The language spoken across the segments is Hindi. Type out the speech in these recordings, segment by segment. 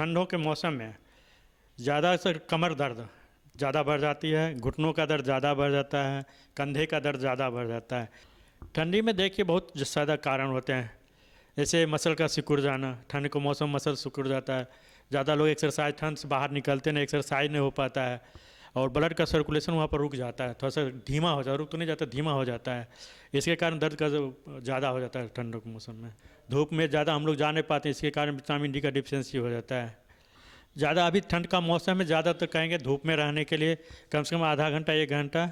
ठंडों के मौसम में ज़्यादा से कमर दर्द ज़्यादा बढ़ जाती है, घुटनों का दर्द ज़्यादा बढ़ जाता है, कंधे का दर्द ज़्यादा बढ़ जाता है। ठंडी में देखिए बहुत ज़्यादा कारण होते हैं, जैसे मसल का सिकुड़ जाना। ठंड के मौसम मसल सिकुड़ जाता है, ज़्यादा लोग एक्सरसाइज ठंड से बाहर निकलते नहीं, एक्सरसाइज नहीं हो पाता है और ब्लड का सर्कुलेशन वहाँ पर रुक जाता है, थोड़ा सा धीमा हो जाता है, रुक तो नहीं जाता, धीमा हो जाता है। इसके कारण दर्द का ज़्यादा हो जाता है ठंडों के मौसम में। धूप में ज़्यादा हम लोग जा नहीं पाते, इसके कारण विटामिन डी का डिफिशियंसी हो जाता है। ज़्यादा अभी ठंड का मौसम में ज़्यादातर कहेंगे धूप में रहने के लिए कम से कम आधा घंटा 1 घंटा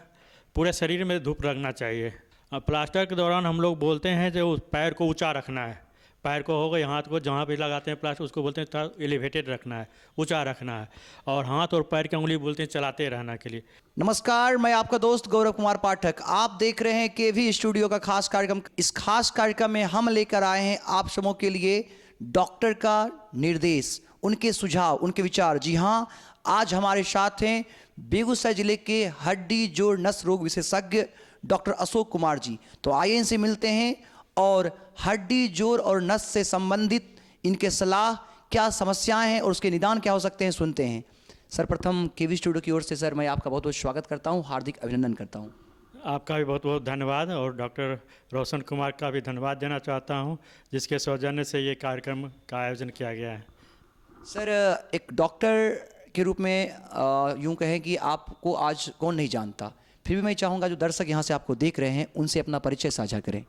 पूरे शरीर में धूप लगना चाहिए। प्लास्टर के दौरान हम लोग बोलते हैं जो पैर को ऊंचा रखना है, पैर को हो गए, हाथ को जहाँ पे लगाते हैं प्लास्टर उसको बोलते हैं थोड़ा एलिवेटेड रखना है, ऊंचा रखना है, और हाथ और पैर की उंगली बोलते हैं चलाते रहना के लिए। नमस्कार, मैं आपका दोस्त गौरव कुमार पाठक। आप देख रहे हैं केवी स्टूडियो का खास कार्यक्रम। इस खास कार्यक्रम में हम लेकर आए हैं आप सबों के लिए डॉक्टर का निर्देश, उनके सुझाव, उनके विचार। जी हाँ, आज हमारे साथ हैं बेगूसराय जिले के हड्डी जोड़ नस रोग विशेषज्ञ डॉक्टर अशोक कुमार जी। तो आइए इनसे मिलते हैं और हड्डी जोड़ और नस से संबंधित इनके सलाह, क्या समस्याएं हैं और उसके निदान क्या हो सकते हैं, सुनते हैं। सर्वप्रथम केवी स्टूडियो की ओर से सर मैं आपका बहुत बहुत स्वागत करता हूं, हार्दिक अभिनंदन करता हूं। आपका भी बहुत बहुत धन्यवाद, और डॉक्टर रोशन कुमार का भी धन्यवाद देना चाहता हूं, जिसके सौजन्य से ये कार्यक्रम का आयोजन किया गया है। सर, एक डॉक्टर के रूप में यूं कहें कि आपको आज कौन नहीं जानता, फिर भी मैं चाहूँगा जो दर्शक यहाँ से आपको देख रहे हैं उनसे अपना परिचय साझा करें।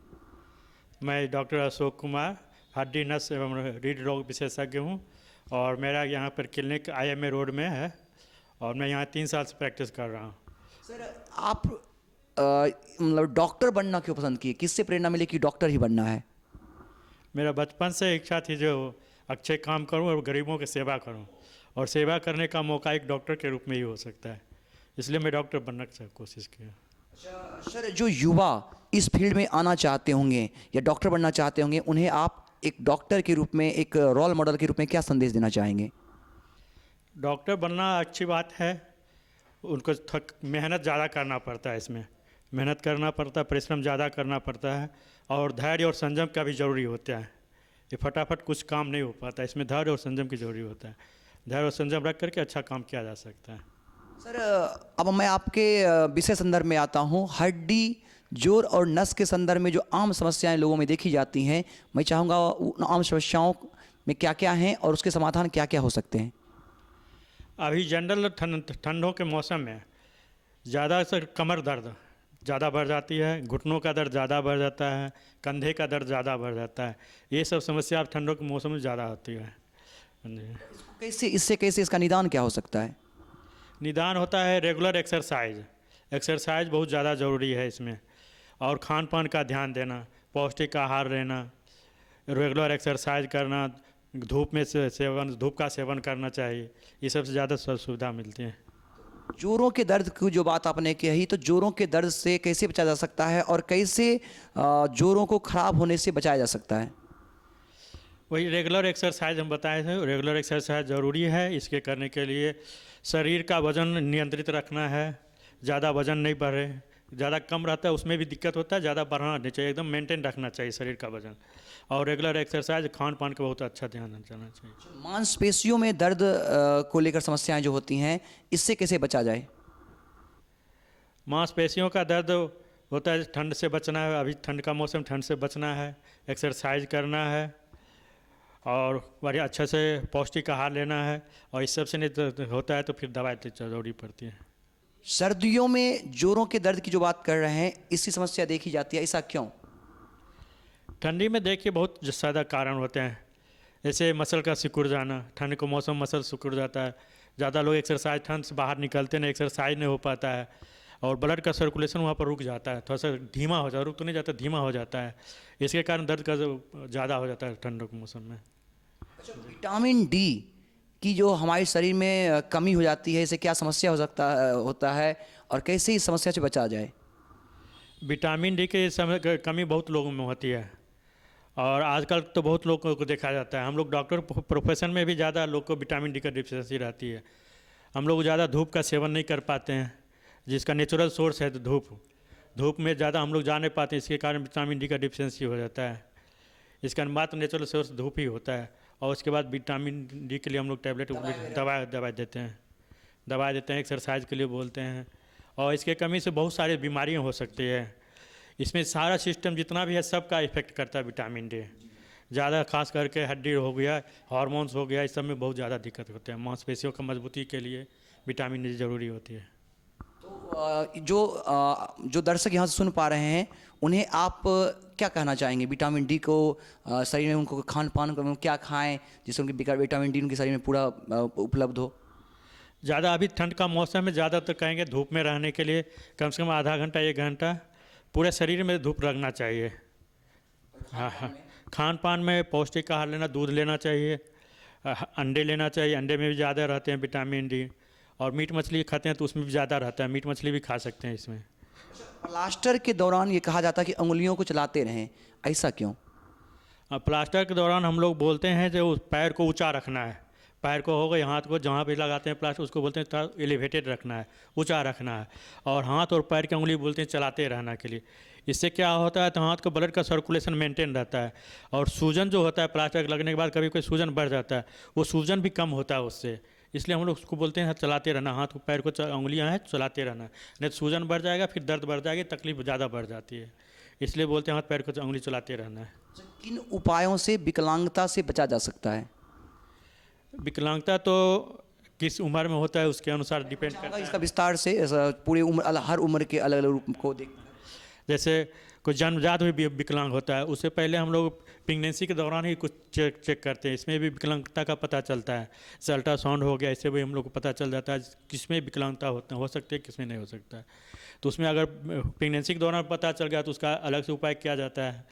मैं डॉक्टर अशोक कुमार हड्डी नस एवं रीढ़ रोग विशेषज्ञ हूँ, और मेरा यहाँ पर क्लिनिक IMA रोड में है, और मैं यहाँ 3 साल से प्रैक्टिस कर रहा हूँ। सर, आप मतलब डॉक्टर बनना क्यों पसंद किए, किससे प्रेरणा मिली कि डॉक्टर ही बनना है? मेरा बचपन से इच्छा थी जो अच्छे काम करूं और गरीबों की सेवा करूं, और सेवा करने का मौका एक डॉक्टर के रूप में ही हो सकता है, इसलिए मैं डॉक्टर बनने की कोशिश किया। सर, जो युवा इस फील्ड में आना चाहते होंगे या डॉक्टर बनना चाहते होंगे, उन्हें आप एक डॉक्टर के रूप में, एक रोल मॉडल के रूप में क्या संदेश देना चाहेंगे? डॉक्टर बनना अच्छी बात है, उनको मेहनत ज़्यादा करना पड़ता है, इसमें मेहनत करना पड़ता है, परिश्रम ज़्यादा करना पड़ता है, और धैर्य और संयम का भी ज़रूरी होता है। ये फटाफट कुछ काम नहीं हो पाता, इसमें धैर्य और संयम की ज़रूरी होता है। धैर्य और संयम रख करके अच्छा काम किया जा सकता है। सर, अब मैं आपके विषय संदर्भ में आता हूँ। हड्डी जोड़ और नस के संदर्भ में जो आम समस्याएं लोगों में देखी जाती हैं, मैं चाहूँगा उन आम समस्याओं में क्या क्या हैं और उसके समाधान क्या क्या हो सकते हैं। अभी जनरल ठंडों के मौसम में ज़्यादा से कमर दर्द ज़्यादा बढ़ जाती है, घुटनों का दर्द ज़्यादा बढ़ जाता है, कंधे का दर्द ज़्यादा बढ़ जाता है। ये सब समस्या ठंडों के मौसम में ज़्यादा होती है। कैसे इसका निदान क्या हो सकता है? निदान होता है रेगुलर एक्सरसाइज। एक्सरसाइज बहुत ज़्यादा ज़रूरी है इसमें, और खान पान का ध्यान देना, पौष्टिक आहार लेना, रेगुलर एक्सरसाइज करना, धूप का सेवन करना चाहिए। ये सबसे ज़्यादा सुविधा मिलती है। जोड़ों के दर्द की जो बात आपने कही, तो जोड़ों के दर्द से कैसे बचा जा सकता है और कैसे जोड़ों को खराब होने से बचाया जा सकता है? वही रेगुलर एक्सरसाइज हम बताए थे, रेगुलर एक्सरसाइज ज़रूरी है। इसके करने के लिए शरीर का वज़न नियंत्रित रखना है, ज़्यादा वज़न नहीं बढ़े, ज़्यादा कम रहता है उसमें भी दिक्कत होता है, ज़्यादा बढ़ना नहीं चाहिए, एकदम मेंटेन रखना चाहिए शरीर का वज़न, और रेगुलर एक्सरसाइज, खान पान का बहुत अच्छा ध्यान रखना चाहिए। मांसपेशियों में दर्द को लेकर समस्याएं जो होती हैं, इससे कैसे बचा जाए? मांसपेशियों का दर्द होता है, ठंड से बचना है, अभी ठंड का मौसम, ठंड से बचना है, एक्सरसाइज करना है, और बढ़िया अच्छे से पौष्टिक आहार लेना है, और इस सब से नहीं होता है तो फिर दवाई ज़रूरी पड़ती है। सर्दियों में जोड़ों के दर्द की जो बात कर रहे हैं, इसकी समस्या देखी जाती है, ऐसा क्यों? ठंडी में देखिए बहुत ज़्यादा कारण होते हैं, जैसे मसल का सिकुड़ जाना। ठंड के मौसम मसल सिकुड़ जाता है, ज़्यादा लोग एक्सरसाइज ठंड से बाहर निकलते नहीं, एक्सरसाइज नहीं हो पाता है, और ब्लड का सर्कुलेशन वहाँ पर रुक जाता है, थोड़ा सा धीमा हो जाता है, रुक तो नहीं जाता, धीमा हो जाता है। इसके कारण दर्द का ज़्यादा हो जाता है ठंडों के मौसम में। अच्छा, विटामिन डी की जो हमारे शरीर में कमी हो जाती है, इससे क्या समस्या होता है और कैसे इस समस्या से बचा जाए? विटामिन डी के समय कमी बहुत लोगों में होती है, और आजकल तो बहुत लोगों को देखा जाता है। हम लोग डॉक्टर प्रोफेशन में भी ज़्यादा लोग को विटामिन डी का डिफिशियंसी रहती है। हम लोग ज़्यादा धूप का सेवन नहीं कर पाते हैं, जिसका नेचुरल सोर्स है धूप में ज़्यादा हम लोग जा नहीं पाते, इसके कारण विटामिन डी का डिफिशियंसी हो जाता है। इसका मात्र नेचुरल सोर्स धूप ही होता है, और उसके बाद विटामिन डी के लिए हम लोग टैबलेट दवा देते हैं, एक्सरसाइज के लिए बोलते हैं। और इसके कमी से बहुत सारी बीमारियां हो सकती है। इसमें सारा सिस्टम जितना भी है सबका इफेक्ट करता है विटामिन डी। ज़्यादा खास करके हड्डी हो गया, हार्मोन्स हो गया, इस सब में बहुत ज़्यादा दिक्कत होते हैं। मांसपेशियों का मजबूती के लिए विटामिन डी ज़रूरी होती है। जो दर्शक यहाँ से सुन पा रहे हैं उन्हें आप क्या कहना चाहेंगे? विटामिन डी को शरीर में उनको खान पान को क्या खाएं जिससे उनकी विटामिन डी उनके शरीर में पूरा उपलब्ध हो? ज़्यादा अभी ठंड का मौसम है, ज़्यादातर कहेंगे धूप में रहने के लिए कम से कम आधा घंटा 1 घंटा पूरे शरीर में धूप लगना चाहिए। हाँ, खान पान में पौष्टिक आहार लेना, दूध लेना चाहिए, अंडे लेना चाहिए। अंडे में भी ज़्यादा रहते हैं विटामिन डी। और मीट मछली खाते हैं तो उसमें भी ज़्यादा रहता है, मीट मछली भी खा सकते हैं इसमें। प्लास्टर के दौरान ये कहा जाता है कि उंगलियों को चलाते रहें, ऐसा क्यों? प्लास्टर के दौरान हम लोग बोलते हैं जो पैर को ऊंचा रखना है। पैर को हो गए, हाथ को जहाँ पे लगाते हैं प्लास्टर उसको बोलते हैं थोड़ा एलिवेटेड रखना है, ऊंचा रखना है। और हाथ और पैर की उंगली बोलते हैं चलाते रहना के लिए। इससे क्या होता है तो हाथ का ब्लड का सर्कुलेशन मेंटेन रहता है। और सूजन जो होता है प्लास्टर लगने के बाद कभी कोई सूजन बढ़ जाता है, वो सूजन भी कम होता है उससे। इसलिए हम लोग उसको बोलते हैं चलाते रहना, हाथ को पैर को उंगलियां हैं चलाते रहना। नहीं तो सूजन बढ़ जाएगा, फिर दर्द बढ़ जाएगी, तकलीफ ज़्यादा बढ़ जाती है। इसलिए बोलते हैं हाथ पैर को उंगली चलाते रहना है। किन उपायों से विकलांगता से बचा जा सकता है? विकलांगता तो किस उम्र में होता है उसके अनुसार डिपेंड करता है। इसका विस्तार से ऐसा पूरी उम्र हर उम्र के अलग अलग रूप को देख। जैसे कोई जन्मजात हुई विकलांग होता है, उससे पहले हम लोग प्रेगनेंसी के दौरान ही कुछ चेक करते हैं, इसमें भी विकलांगता का पता चलता है। जैसे अल्ट्रासाउंड हो गया, इससे भी हम लोग को पता चल जाता है किसमें विकलांगता हो सकती है, किसमें नहीं हो सकता है। तो उसमें अगर प्रेगनेंसी के दौरान पता चल गया तो उसका अलग से उपाय किया जाता है।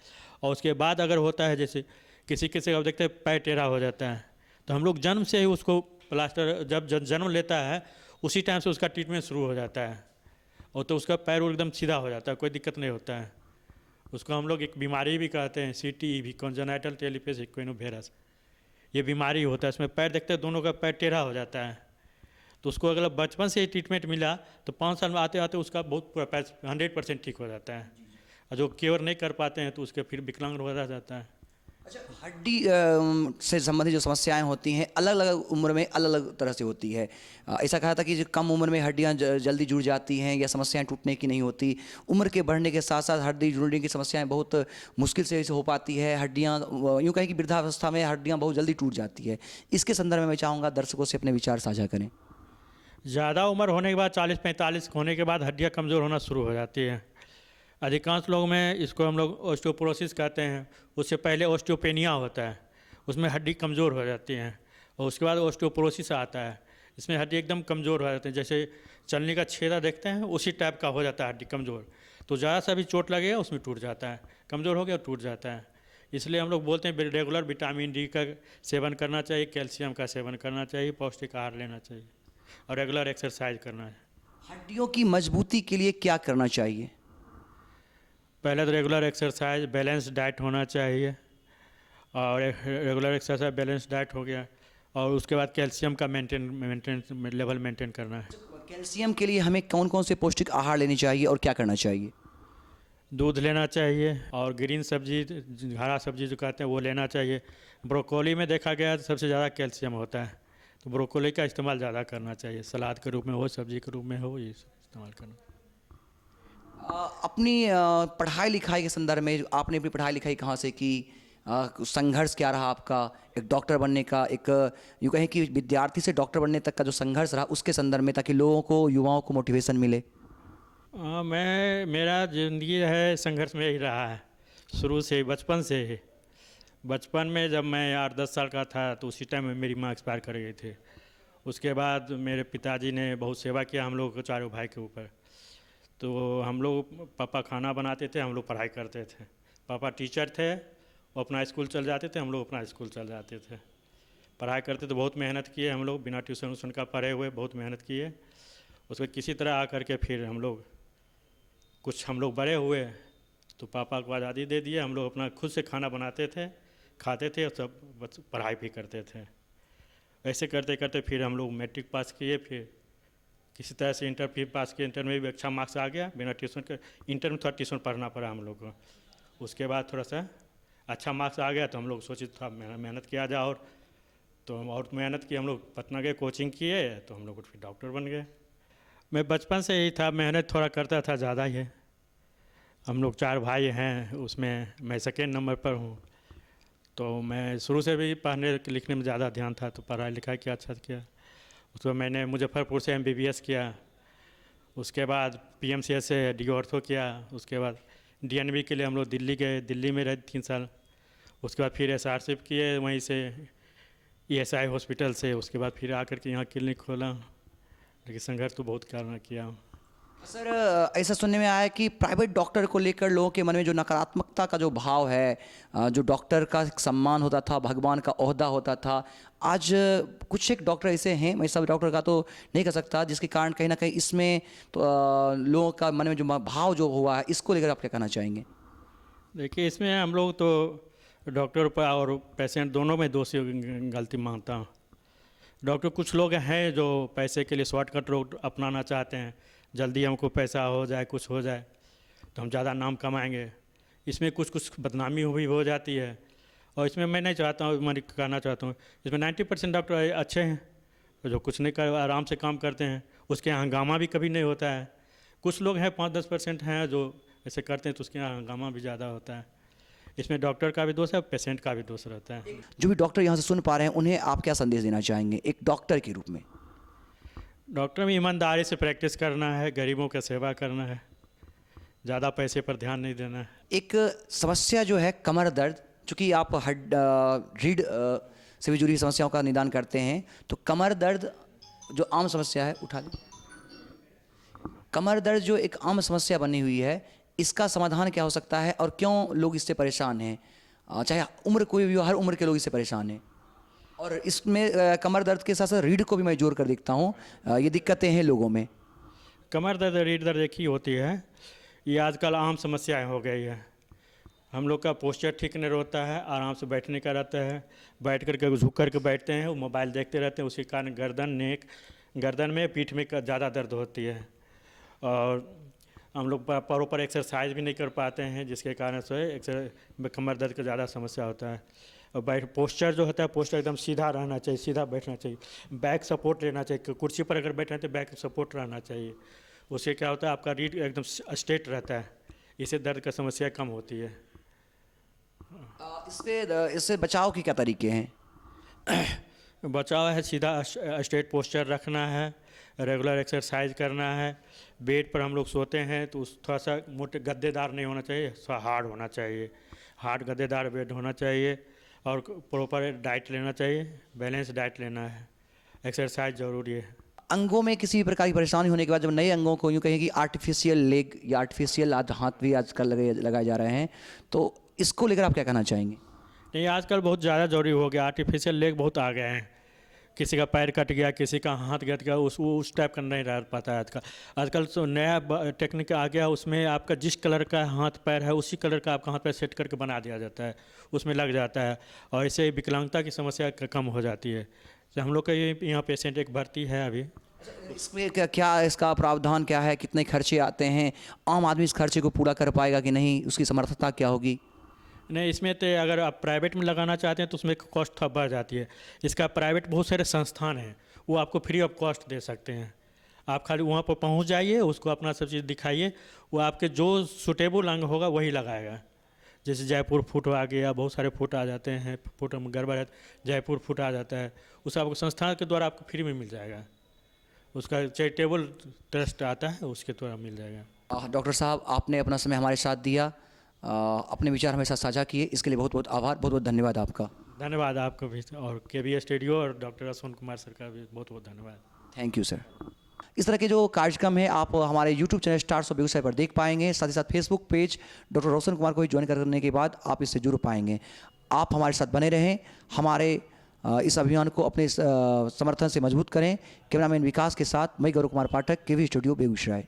और उसके बाद अगर होता है जैसे किसी किसी का देखते हैं पैर टेढ़ा हो जाता है, तो हम लोग जन्म से ही उसको प्लास्टर जब जन्म लेता है उसी टाइम से उसका ट्रीटमेंट शुरू हो जाता है। और तो उसका पैर एकदम सीधा हो जाता है, कोई दिक्कत नहीं होता है। उसको हम लोग एक बीमारी भी कहते हैं CTE, कॉन्जेनाइटल टेलिपैथी इक्विनोवेरस। ये बीमारी होता है, इसमें पैर देखते हैं दोनों का पैर टेढ़ा हो जाता है। तो उसको अगर बचपन से ही ट्रीटमेंट मिला तो 5 साल में आते आते उसका बहुत पूरा पैर 100% ठीक हो जाता है। और जो केयर नहीं कर पाते हैं तो उसके फिर विकलांग हो जाता है। अच्छा, हड्डी से संबंधित जो समस्याएं होती हैं अलग अलग उम्र में अलग अलग तरह से होती है। ऐसा कहा था कि जो कम उम्र में हड्डियां जल्दी जुड़ जाती हैं या समस्याएं टूटने की नहीं होती। उम्र के बढ़ने के साथ साथ हड्डी जुड़ने की समस्याएं बहुत मुश्किल से हो पाती है। हड्डियां यूँ कहें कि वृद्धावस्था में हड्डियां बहुत जल्दी टूट जाती है। इसके संदर्भ में मैं चाहूँगा दर्शकों से अपने विचार साझा करें। ज़्यादा उम्र होने के बाद 40-45 होने के बाद हड्डियाँ कमज़ोर होना शुरू हो जाती है। अधिकांश लोग में इसको हम लोग ऑस्टियोपोरोसिस कहते हैं। उससे पहले ऑस्टियोपेनिया होता है, उसमें हड्डी कमज़ोर हो जाती हैं। और उसके बाद ऑस्टियोपोरोसिस आता है, इसमें हड्डी एकदम कमज़ोर हो जाती है। जैसे चलने का छेदा देखते हैं उसी टाइप का हो जाता है हड्डी कमज़ोर। तो ज़्यादा सा भी चोट लगेगा उसमें टूट जाता है, कमज़ोर हो गया टूट जाता है। इसलिए हम लोग बोलते हैं रेगुलर विटामिन डी का सेवन करना चाहिए, कैल्शियम का सेवन करना चाहिए, पौष्टिक आहार लेना चाहिए और रेगुलर एक्सरसाइज करना है। हड्डियों की मजबूती के लिए क्या करना चाहिए? पहले तो रेगुलर एक्सरसाइज, बैलेंस डाइट होना चाहिए। और रेगुलर एक्सरसाइज बैलेंस डाइट हो गया और उसके बाद कैल्शियम का लेवल मेंटेन करना है। कैल्शियम के लिए हमें कौन कौन से पौष्टिक आहार लेने चाहिए और क्या करना चाहिए? दूध लेना चाहिए और ग्रीन सब्जी, हरा सब्जी जो कहते हैं वो लेना चाहिए। ब्रोकोली में देखा गया है सबसे ज़्यादा कैल्शियम होता है, तो ब्रोकोली का इस्तेमाल ज़्यादा करना चाहिए। सलाद के रूप में हो, सब्जी के रूप में हो, ये इस्तेमाल करना। अपनी पढ़ाई लिखाई के संदर्भ में आपने अपनी पढ़ाई लिखाई कहाँ से की? संघर्ष क्या रहा आपका एक डॉक्टर बनने का, एक यूँ कहें कि विद्यार्थी से डॉक्टर बनने तक का जो संघर्ष रहा उसके संदर्भ में, ताकि लोगों को, युवाओं को मोटिवेशन मिले? मेरा ज़िंदगी है संघर्ष में ही रहा है शुरू से, बचपन से ही। बचपन में जब मैं 8-10 साल का था तो उसी टाइम में मेरी माँ एक्सपायर कर गई थी। उसके बाद मेरे पिताजी ने बहुत सेवा किया हम लोग चारों भाई के ऊपर। तो हम लोग, पापा खाना बनाते थे, हम लोग पढ़ाई करते थे। पापा टीचर थे, वो अपना स्कूल चल जाते थे, हम लोग अपना स्कूल चल जाते थे। पढ़ाई करते तो बहुत मेहनत किए हम लोग, बिना ट्यूशन व्यूशन का पढ़े हुए बहुत मेहनत किए। उसके किसी तरह आकर के फिर हम लोग बड़े हुए तो पापा को आज़ादी दे दिए। हम लोग अपना खुद से खाना बनाते थे, खाते थे और सब पढ़ाई भी करते थे। ऐसे करते करते फिर हम लोग मैट्रिक पास किए, फिर किसी तरह से इंटर फिर पास किए। इंटर में भी अच्छा मार्क्स आ गया बिना ट्यूशन के। इंटर में थोड़ा ट्यूशन पढ़ना पड़ा हम लोग को। उसके बाद थोड़ा सा अच्छा मार्क्स आ गया तो हम लोग सोचे थोड़ा मेहनत किया जाए और तो हम और मेहनत की, हम लोग पटना गए, कोचिंग किए, तो हम लोग फिर डॉक्टर बन गए। मैं बचपन से ही था, मेहनत थोड़ा करता था, ज़्यादा ही है। हम लोग 4 भाई हैं, उसमें मैं सेकेंड नंबर पर हूँ। तो मैं शुरू से भी पढ़ने लिखने में ज़्यादा ध्यान था, तो पढ़ाई लिखाई किया, अच्छा किया। उसके बाद मैंने मुजफ्फरपुर से MBBS किया, उसके बाद PMCH से डी ऑर्थो किया, उसके बाद DNB के लिए हम लोग दिल्ली गए, दिल्ली में रहे 3 साल। उसके बाद फिर SRCP किए वहीं से, ESI हॉस्पिटल से। उसके बाद फिर आकर के यहाँ क्लिनिक खोला, लेकिन संघर्ष तो बहुत करना किया। सर ऐसा सुनने में आया है कि प्राइवेट डॉक्टर को लेकर लोगों के मन में जो नकारात्मकता का जो भाव है, जो डॉक्टर का सम्मान होता था, भगवान का ओहदा होता था, आज कुछ एक डॉक्टर ऐसे हैं, मैं सब डॉक्टर का तो नहीं कह सकता, जिसके कारण कहीं ना कहीं इसमें तो लोगों का मन में जो भाव जो हुआ है, इसको लेकर आप क्या कहना चाहेंगे? देखिए, इसमें हम लोग तो डॉक्टर पर और पेशेंट दोनों में दोषी गलती मानता हूँ। डॉक्टर कुछ लोग हैं जो पैसे के लिए शॉर्टकट रोड अपनाना चाहते हैं, जल्दी हमको पैसा हो जाए, कुछ हो जाए तो हम ज़्यादा नाम कमाएंगे। इसमें कुछ बदनामी भी हो जाती है, और इसमें मैं नहीं चाहता हूँ, मैं कहना चाहता हूँ, इसमें 90% डॉक्टर अच्छे हैं, जो कुछ नहीं कर, आराम से काम करते हैं, उसके यहाँ हंगामा भी कभी नहीं होता है। कुछ लोग हैं 5-10% हैं जो ऐसे करते हैं, तो उसके यहाँ हंगामा भी ज़्यादा होता है। इसमें डॉक्टर का भी दोष है, पेशेंट का भी दोष रहता है। जो भी डॉक्टर यहाँ से सुन पा रहे हैं, उन्हें आप क्या संदेश देना चाहेंगे एक डॉक्टर के रूप में? डॉक्टर में ईमानदारी से प्रैक्टिस करना है, गरीबों का सेवा करना है, ज़्यादा पैसे पर ध्यान नहीं देना है। एक समस्या जो है कमर दर्द, चूँकि आप रीढ़ से भी जुड़ी समस्याओं का निदान करते हैं, तो कमर दर्द जो आम समस्या है, उठा लें, कमर दर्द जो एक आम समस्या बनी हुई है, इसका समाधान क्या हो सकता है और क्यों लोग इससे परेशान हैं? चाहे उम्र कोई भी हो, हर उम्र के लोग इससे परेशान हैं। और इसमें कमर दर्द के साथ साथ रीढ़ को भी मैं जोड़ कर देखता हूँ, ये दिक्कतें हैं लोगों में। कमर दर्द, रीढ़ दर्द एक ही होती है, ये आजकल आम समस्याएं हो गई है। हम लोग का पोस्चर ठीक नहीं रहता है, आराम से बैठने का रहता है, बैठ करके झुक करके बैठते हैं, वो मोबाइल देखते रहते हैं, उसके कारण गर्दन में, पीठ में ज़्यादा दर्द होती है। और हम लोग प्रॉपर एक्सरसाइज भी नहीं कर पाते हैं, जिसके कारण से कमर दर्द का ज़्यादा समस्या होता है। और पोस्चर जो होता है, पोस्चर एकदम सीधा रहना चाहिए, सीधा बैठना चाहिए, बैक सपोर्ट लेना चाहिए। कुर्सी पर अगर बैठे हैं तो बैक सपोर्ट रहना चाहिए, उससे क्या होता है आपका रीढ़ एकदम स्ट्रेट रहता है, इससे दर्द का समस्या कम होती है। इससे बचाव के क्या तरीके हैं? बचाव है, सीधा स्ट्रेट पोस्चर रखना है, रेगुलर एक्सरसाइज करना है। बेड पर हम लोग सोते हैं तो उस थोड़ा सा मोटे गद्देदार नहीं होना चाहिए, थोड़ा हार्ड होना चाहिए, हार्ड गद्देदार बेड होना चाहिए, और प्रॉपर डाइट लेना चाहिए, बैलेंस डाइट लेना है, एक्सरसाइज ज़रूरी है। अंगों में किसी भी प्रकार की परेशानी होने के बाद जब नए अंगों को यूँ कहें कि आर्टिफिशियल लेग या आर्टिफिशियल हाथ भी आजकल लगाए जा रहे हैं, तो इसको लेकर आप क्या कहना चाहेंगे? नहीं, आजकल बहुत ज़्यादा ज़रूरी हो गया, आर्टिफिशियल लेग बहुत आ गए हैं। किसी का पैर कट गया, किसी का हाथ कट गया, उस टाइप का नहीं रह पाता है आजकल। आजकल तो नया टेक्निक आ गया, उसमें आपका जिस कलर का हाथ पैर है उसी कलर का आपका हाथ पैर सेट करके बना दिया जाता है, उसमें लग जाता है, और इससे विकलांगता की समस्या कम हो जाती है। तो हम लोग का यहाँ पेशेंट एक भर्ती है अभी। इसमें क्या इसका प्रावधान क्या है, कितने खर्चे आते हैं, आम आदमी इस खर्चे को पूरा कर पाएगा कि नहीं, उसकी समर्थता क्या होगी? नहीं, इसमें तो अगर आप प्राइवेट में लगाना चाहते हैं तो उसमें कॉस्ट थोड़ा बढ़ जाती है। इसका प्राइवेट बहुत सारे संस्थान हैं, वो आपको फ्री ऑफ कॉस्ट दे सकते हैं। आप खाली वहाँ पर पहुँच जाइए, उसको अपना सब चीज़ दिखाइए, वो आपके जो सूटेबल अंग होगा वही लगाएगा। जैसे जयपुर फुट आ गया, बहुत सारे फुट आ जाते हैं, फुट में गड़बड़ है, जयपुर फुट आ जाता है, उस आपको संस्थान के द्वारा आपको फ्री में मिल जाएगा। उसका चैरिटेबल ट्रस्ट आता है, उसके द्वारा मिल जाएगा। डॉक्टर साहब, आपने अपना समय हमारे साथ दिया, अपने विचार हमें साथ साझा किए, इसके लिए बहुत बहुत आभार, बहुत बहुत धन्यवाद आपका। धन्यवाद आपको भी, और KBS स्टूडियो और डॉक्टर अश्विन कुमार सर का भी बहुत बहुत धन्यवाद। Thank you sir. इस तरह के जो कार्यक्रम है आप हमारे YouTube channel stars of Begusarai पर देख पाएंगे, साथ ही साथ Facebook page doctor Roshan Kumar को ही ज्वाइन करने के बाद आप इससे जुड़ पाएंगे। आप हमारे साथ बने रहें, हमारे इस अभियान को अपने समर्थन से मजबूत करें। कैमरामैन विकास के साथ मैं गौरव कुमार पाठक, KV स्टूडियो बेगूसराय।